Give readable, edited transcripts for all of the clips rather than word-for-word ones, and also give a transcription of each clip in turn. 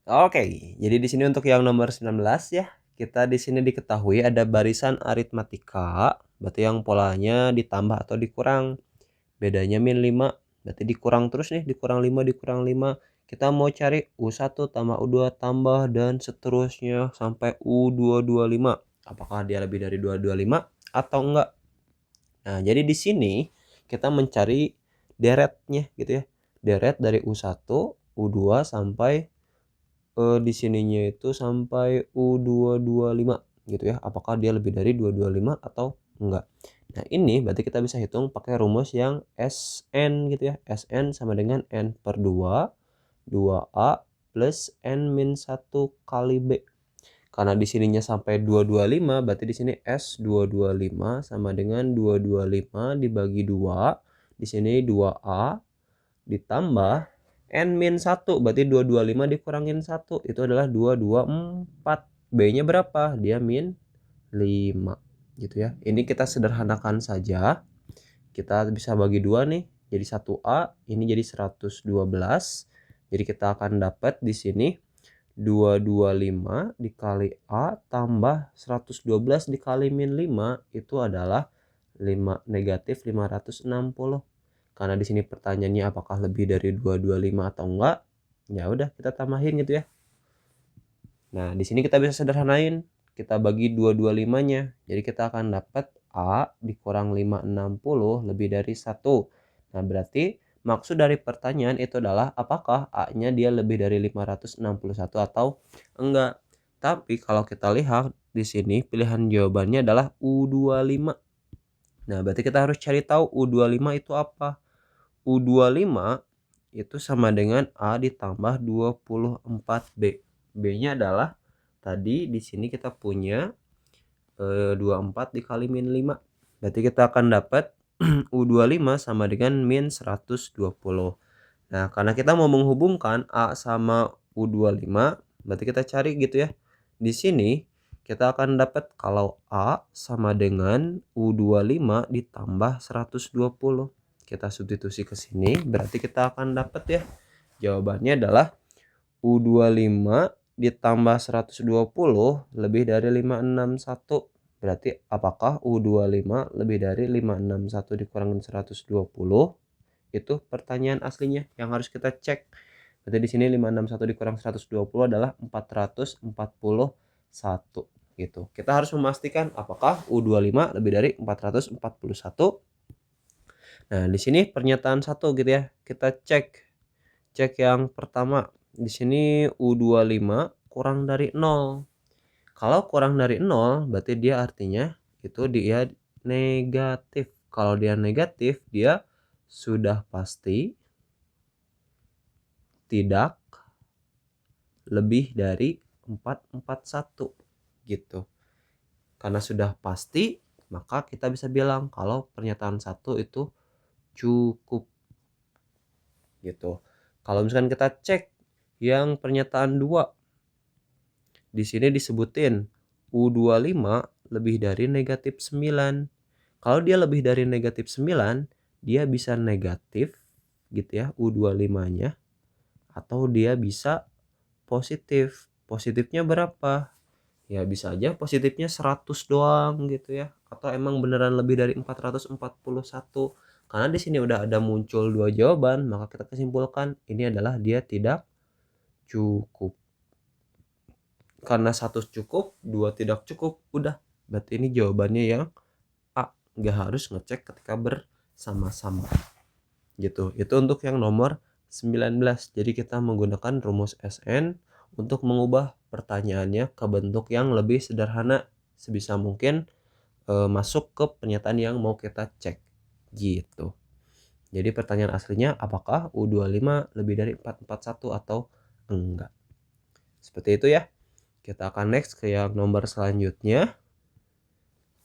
Oke, jadi di sini untuk yang nomor 19 ya, kita di sini diketahui ada barisan aritmatika, berarti yang polanya ditambah atau dikurang. Bedanya min 5, berarti dikurang terus nih, dikurang 5, dikurang 5. Kita mau cari U1 tambah U2 tambah dan seterusnya sampai U225. Apakah dia lebih dari 225 atau enggak? Nah, jadi di sini kita mencari deretnya gitu ya. Deret dari U1, U2 sampai di sininya itu sampai U225 gitu ya. Apakah dia lebih dari 225 atau enggak? Nah, ini berarti kita bisa hitung pakai rumus yang Sn gitu ya. Sn sama dengan n per 2, 2A plus n min 1 kali B. Karena di sininya sampai 225, berarti di sini S225 sama dengan 225 dibagi 2. Di sini 2A ditambah n-1, berarti 225 dikurangin 1 itu adalah 224. B-nya berapa? Dia min 5 gitu ya. Ini kita sederhanakan saja. Kita bisa bagi 2 nih. Jadi 1A ini jadi 112. Jadi kita akan dapat di sini 225 dikali A tambah 112 dikali min 5 itu adalah negatif 560. Karena di sini pertanyaannya apakah lebih dari 225 atau enggak, ya udah kita tambahin gitu ya. Nah, di sini kita bisa sederhanain, kita bagi 225-nya. Jadi kita akan dapat A dikurang 560 lebih dari 1. Nah, berarti maksud dari pertanyaan itu adalah apakah A-nya dia lebih dari 561 atau enggak. Tapi kalau kita lihat di sini pilihan jawabannya adalah U25. Nah, berarti kita harus cari tahu U25 itu apa. U25 itu sama dengan A ditambah 24B. B-nya adalah tadi di sini kita punya 24 dikali min 5. Berarti kita akan dapat U25 sama dengan min 120. Nah, karena kita mau menghubungkan A sama U25, berarti kita cari gitu ya. Di sini kita akan dapat kalau A sama dengan U25 ditambah 120. Kita substitusi ke sini, berarti kita akan dapat ya. Jawabannya adalah U25 ditambah 120 lebih dari 561. Berarti apakah U25 lebih dari 561 dikurangin 120? Itu pertanyaan aslinya yang harus kita cek. Berarti di sini 561 dikurang 120 adalah 441 gitu. Kita harus memastikan apakah U25 lebih dari 441. Nah, di sini pernyataan 1 gitu ya. Kita cek yang pertama. Di sini U25 kurang dari 0. Kalau kurang dari 0 berarti dia artinya itu dia negatif. Kalau dia negatif dia sudah pasti tidak lebih dari 441 gitu. Karena sudah pasti maka kita bisa bilang kalau pernyataan 1 itu cukup gitu. Kalau misalkan kita cek yang pernyataan 2, di sini disebutin U25 lebih dari negatif 9. Kalau dia lebih dari negatif 9, dia bisa negatif gitu ya U25-nya, atau dia bisa positif. Positifnya berapa? Ya bisa aja positifnya 100 doang gitu ya. Atau emang beneran lebih dari 441. Karena di sini udah ada muncul dua jawaban, maka kita kesimpulkan ini adalah dia tidak cukup. Karena 1 cukup, 2 tidak cukup, udah. Berarti ini jawabannya yang A. Nggak harus ngecek ketika bersama-sama. Gitu. Itu untuk yang nomor 19. Jadi kita menggunakan rumus Sn untuk mengubah pertanyaannya ke bentuk yang lebih sederhana sebisa mungkin masuk ke pernyataan yang mau kita cek. Gitu. Jadi pertanyaan aslinya apakah U25 lebih dari 441 atau enggak. Seperti itu ya. Kita akan next ke yang nomor selanjutnya.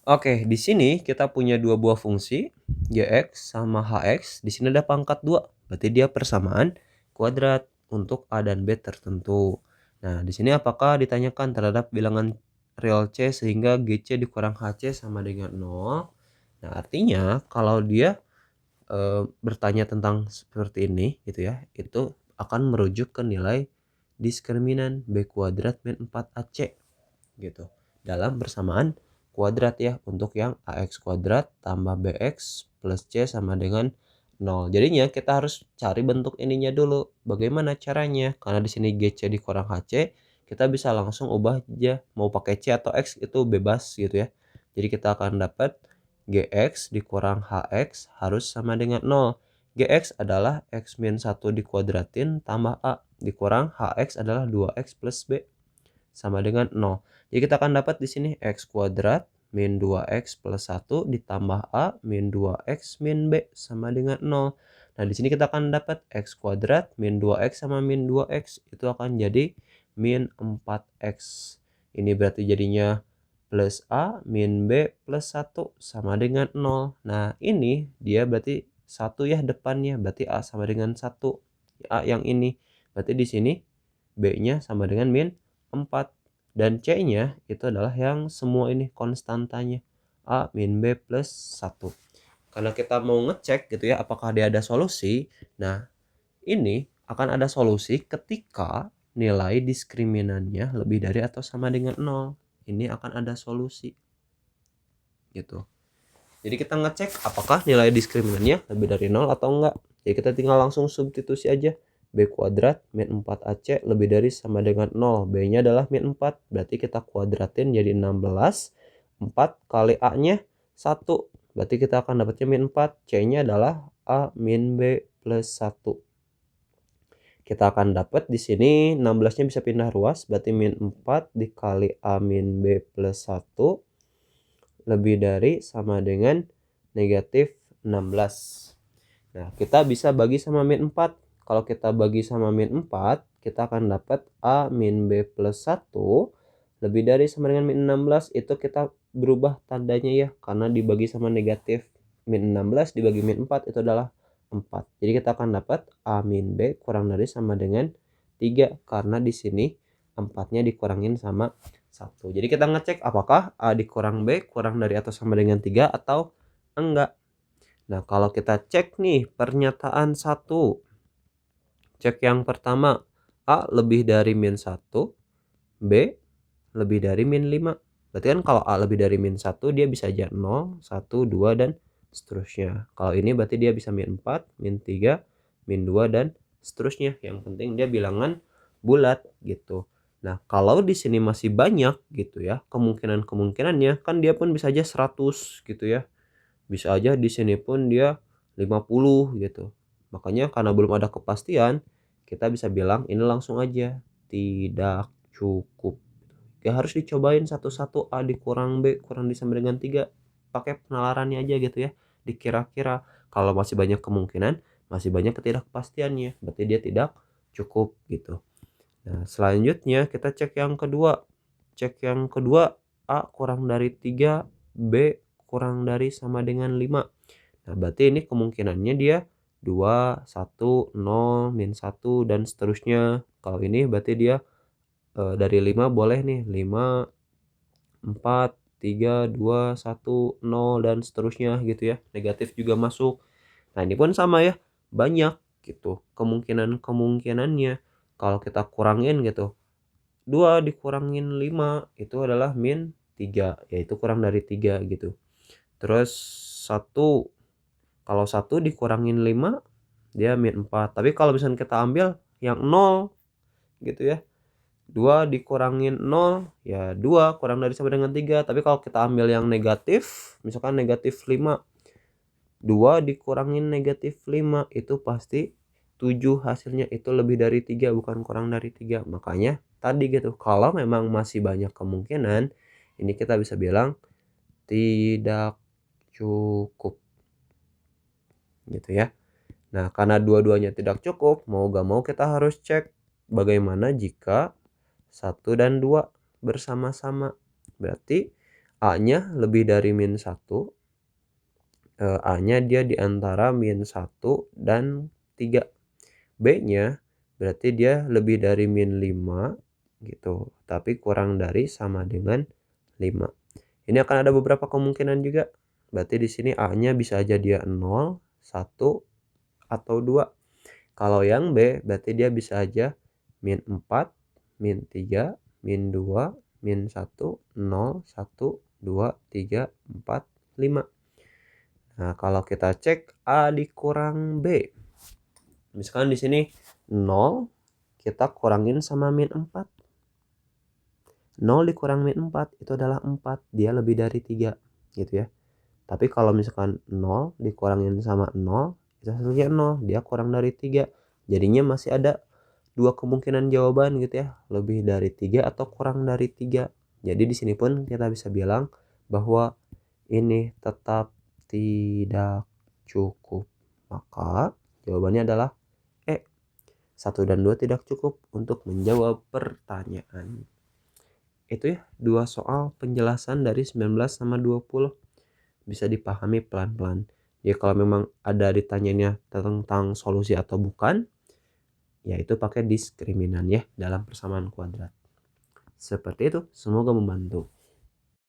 Oke, di sini kita punya dua buah fungsi, Gx sama Hx. Di sini ada pangkat 2, berarti dia persamaan kuadrat untuk A dan B tertentu. Nah, di sini apakah ditanyakan terhadap bilangan real C sehingga Gc dikurang Hc sama dengan 0? Nah, artinya kalau dia bertanya tentang seperti ini gitu ya, itu akan merujuk ke nilai diskriminan B kuadrat min 4AC gitu. Dalam bersamaan kuadrat ya, untuk yang AX kuadrat tambah BX plus C sama dengan 0. Jadinya kita harus cari bentuk ininya dulu. Bagaimana caranya? Karena di sini GC dikurang HC, kita bisa langsung ubah aja. Mau pakai C atau X itu bebas gitu ya. Jadi kita akan dapat GX dikurang HX harus sama dengan 0. GX adalah X min 1 dikuadratin tambah A dikurang HX adalah 2X plus B sama dengan 0. Jadi kita akan dapat di sini X kuadrat min 2X plus 1 ditambah A min 2X min B sama dengan 0. Nah di sini kita akan dapat X kuadrat min 2X sama min 2X itu akan jadi min 4X. Ini berarti jadinya plus A min B plus 1 sama dengan 0. Nah ini dia berarti 1 ya depannya, berarti A sama dengan 1. A yang ini berarti di sini B-nya sama dengan min 4 dan C-nya itu adalah yang semua ini konstantanya A min B plus 1. Karena kita mau ngecek gitu ya apakah dia ada solusi. Nah ini akan ada solusi ketika nilai diskriminannya lebih dari atau sama dengan 0. Ini akan ada solusi gitu. Jadi kita ngecek apakah nilai diskriminannya lebih dari 0 atau enggak. Jadi kita tinggal langsung substitusi aja. B kuadrat min 4AC lebih dari sama dengan 0. B-nya adalah min 4. Berarti kita kuadratin jadi 16. 4 kali A-nya 1. Berarti kita akan dapatnya min 4. C-nya adalah A min B plus 1. Kita akan dapat di sini 16-nya bisa pindah ruas. Berarti min 4 dikali A min B plus 1 lebih dari sama dengan negatif 16. Nah, kita bisa bagi sama min 4. Kalau kita bagi sama min 4, kita akan dapat A min B plus 1 lebih dari sama dengan min 16. Itu kita berubah tandanya ya, karena dibagi sama negatif. Min 16 dibagi min 4 itu adalah 4. Jadi kita akan dapat A min B kurang dari sama dengan 3. Karena di sini 4-nya dikurangin sama 1. Jadi kita ngecek apakah A dikurang B kurang dari atau sama dengan 3 atau enggak. Nah kalau kita cek nih pernyataan 1. Cek yang pertama, A lebih dari min 1, B lebih dari min 5. Berarti kan kalau A lebih dari min 1 dia bisa aja 0, 1, 2 dan seterusnya. Kalau ini berarti dia bisa min 4, min 3, min 2 dan seterusnya. Yang penting dia bilangan bulat gitu. Nah, kalau di sini masih banyak gitu ya, kemungkinannya kan dia pun bisa aja 100 gitu ya. Bisa aja di sini pun dia 50 gitu. Makanya karena belum ada kepastian, kita bisa bilang ini langsung aja tidak cukup. Ya harus dicobain satu-satu A dikurang B kurang di sama dengan 3. Pakai penalarannya aja gitu ya. Dikira-kira kalau masih banyak kemungkinan, masih banyak ketidakpastiannya. Berarti dia tidak cukup gitu. Nah, selanjutnya kita cek yang kedua. Cek yang kedua, A kurang dari 3, B kurang dari sama dengan 5. Nah, berarti ini kemungkinannya dia 2, 1, 0, min 1 dan seterusnya. Kalau ini berarti dia dari 5 boleh nih 5, 4, 3, 2, 1, 0 dan seterusnya gitu ya. Negatif juga masuk. Nah, ini pun sama ya. Banyak gitu kemungkinannya. Kalau kita kurangin gitu, 2 dikurangin 5 itu adalah min 3, yaitu kurang dari 3 gitu. Terus 1, kalau 1 dikurangin 5 dia min 4. Tapi kalau misalnya kita ambil yang 0 gitu ya, 2 dikurangin 0 ya 2 kurang dari sama dengan 3. Tapi kalau kita ambil yang negatif, misalkan negatif 5, 2 dikurangin negatif 5 itu pasti 7 hasilnya itu lebih dari 3 bukan kurang dari 3. Makanya tadi gitu, kalau memang masih banyak kemungkinan, ini kita bisa bilang tidak cukup gitu ya. Nah karena dua-duanya tidak cukup, mau gak mau kita harus cek bagaimana jika 1 dan 2 bersama-sama. Berarti A-nya lebih dari min 1, A-nya dia di antara min 1 dan 3. B-nya berarti dia lebih dari min 5 gitu, tapi kurang dari sama dengan 5. Ini akan ada beberapa kemungkinan juga. Berarti di sini A-nya bisa aja dia 0, 1 atau 2. Kalau yang B berarti dia bisa aja min 4, min 3, min 2, min 1, 0, 1, 2, 3, 4, 5. Nah, kalau kita cek A dikurang B. Misalkan di sini 0 kita kurangin sama min 4. 0 dikurang min 4 itu adalah 4, dia lebih dari 3 gitu ya. Tapi kalau misalkan 0 dikurangin sama 0 itu hasilnya 0, dia kurang dari 3. Jadinya masih ada dua kemungkinan jawaban gitu ya, lebih dari 3 atau kurang dari 3. Jadi di sini pun kita bisa bilang bahwa ini tetap tidak cukup. Maka jawabannya adalah E. 1 dan 2 tidak cukup untuk menjawab pertanyaan. Itu ya, dua soal penjelasan dari 19 sama 20. Bisa dipahami pelan-pelan. Ya kalau memang ada ditanyanya tentang solusi atau bukan, ya itu pakai diskriminan ya dalam persamaan kuadrat. Seperti itu, semoga membantu.